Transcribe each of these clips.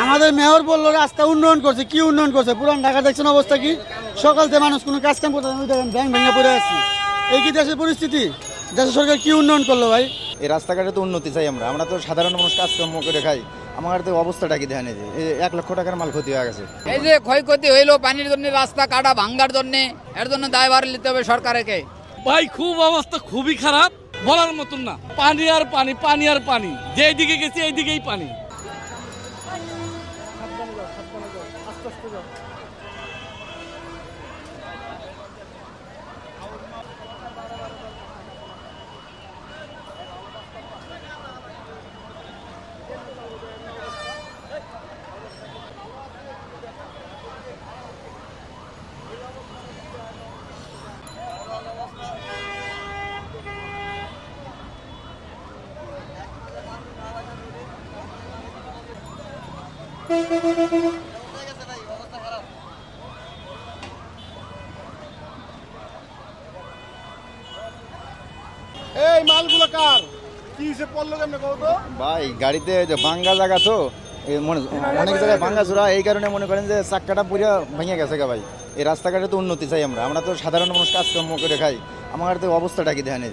আমাদের মেয়র বললো রাস্তা উন্নয়ন করছে, কি উন্নয়ন করছে? পুরান ঢাকা দেখছেন অবস্থা কি? সকাল থেকে মানুষ কোনো কাজ কাম করতে ব্যাংক ভেঙে পড়ে আছে। এই কি দেশের পরিস্থিতি? দেশের সরকার কি উন্নয়ন করলো ভাই? এই রাস্তাঘাটে তো উন্নতি চাই, আমরা তো সাধারণ মানুষ কাজকর্ম করে খাই। আমার তো অবস্থাটা কি দেখেন, 1 লক্ষ টাকার মাল ক্ষতি হয়ে গেছে। এই যে ক্ষয়ক্ষতি হইলো পানির জন্য, রাস্তা কাটা ভাঙ্গার জন্য, এর জন্য দায়ভার নিতে হবে সরকারকে। ভাই খুব অবস্থা খুবই খারাপ, বলার মতন না। পানি আর পানি, পানি আর পানি, যেদিকে গেছি এইদিকেই পানি। এই মালগুলো কার? কি হিসেবে পড়লো কেমনে কও তো? ভাই গাড়িতে যে ভাঙ্গা জায়গা তো, অনেক জায়গায় ভাঙ্গা চূড়া, এই কারণে মনে করেন যে চাক্কাটা পুরো ভেঙে গেছে গা ভাই। এই রাস্তাঘাটে তো উন্নতি চাই, আমরা তো সাধারণ মানুষ কাজকর্ম করে খাই। আমার তো অবস্থাটা কি দেখেন,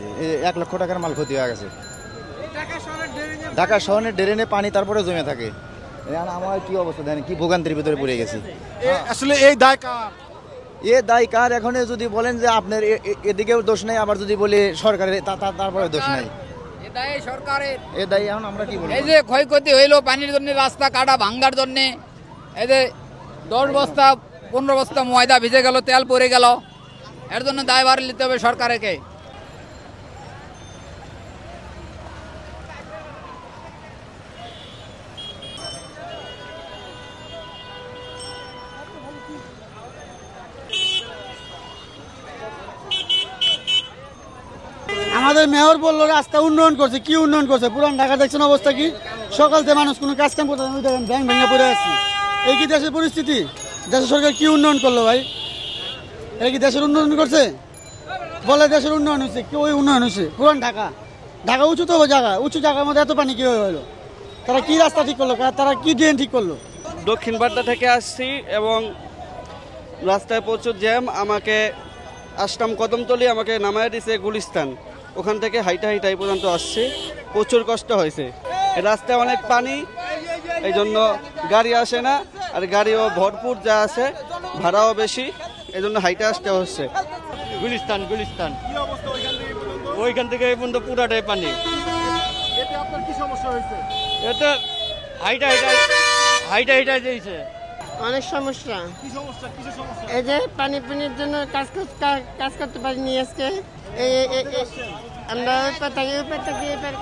1 লক্ষ টাকার মাল ক্ষতি হয়ে গেছে। ঢাকা শহরের ড্রেনে পানি তারপরে জমে থাকে। আমার কি অবস্থা দেখেন, কি ভোগান্তির ভিতরে পড়ে গেছি। আসলে এই দায় কার? দায় কার এখন যদি বলেন যে আপনার এদিকেও দোষ নাই, আবার যদি বলি সরকারের তারপরে দোষ নাই। সরকারের এ দায় এখন আমরা কি বলবো? এই যে ক্ষয়ক্ষতি হইলো পানির জন্য, রাস্তা কাটা ভাঙ্গার জন্য, এই যে 10 বস্তা 15 বস্তা ময়দা ভিজে গেল, তেল পড়ে গেল, এর জন্য দায়ভার নিতে হবে সরকারকে। আমাদের মেয়র বললো রাস্তা উন্নয়ন করছে, কি উন্নয়ন করছে? পুরান ঢাকা দেখছেন অবস্থা কি? সকাল থেকে মানুষ কোনো কাজ কাম করতে ব্যাংক ভেঙে পড়ে আছে। এই কি দেশের পরিস্থিতি? দেশের সরকার কি উন্নয়ন করলো ভাই? এই কি দেশের উন্নয়ন করছে? বলে দেশের উন্নয়ন হয়েছে, কি ওই উন্নয়ন হয়েছে? পুরান ঢাকা, ঢাকা উঁচু তো জায়গা, উঁচু জায়গার মধ্যে এত পানি কীভাবে হলো? তারা কি রাস্তা ঠিক করলো? তারা কি ড্রেন ঠিক করলো? দক্ষিণ বাড্ডা থেকে আসছি এবং রাস্তায় প্রচুর জ্যাম। আমাকে আসলাম কদমতলি, আমাকে নামায় দিছে গুলিস্তান। ওখান থেকে হাইটা এই পর্যন্ত আসছি, প্রচুর কষ্ট হয়েছে। রাস্তায় অনেক পানি, এই জন্য গাড়ি আসে না, আর গাড়িও ভরপুর যা আছে, ভাড়াও বেশি, এই জন্য হাইটা আসতে হচ্ছে। গুলিস্তান কি অবস্থা ওইখান থেকে বলুন তো? ওইখান থেকে এই পর্যন্ত পুরাটাই পানি। এতে আপনার কি সমস্যা হয়েছে? এটা হাইটা দিয়েছে। অনেক সমস্যা। কি সমস্যা? কিসের সমস্যা? এই যে পানির জন্য কাজ করতে পারিনি আজকে। আমরা ওই পাতা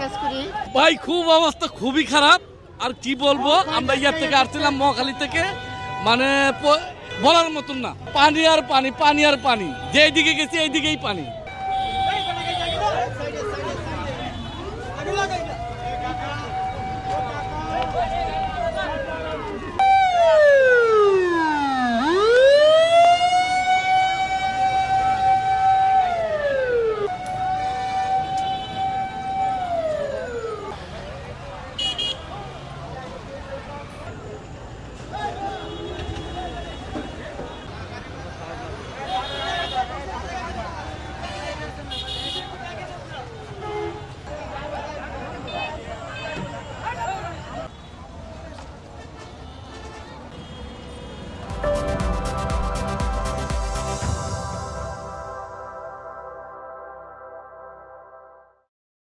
কাজ করি। ভাই খুব অবস্থা খুবই খারাপ, আর কি বলবো? আমরা ইয়ার থেকে আসছিলাম মহাখালী থেকে, মানে বলার মতন না। পানি আর পানি, পানি আর পানি, যেদিকে গেছি এইদিকেই পানি।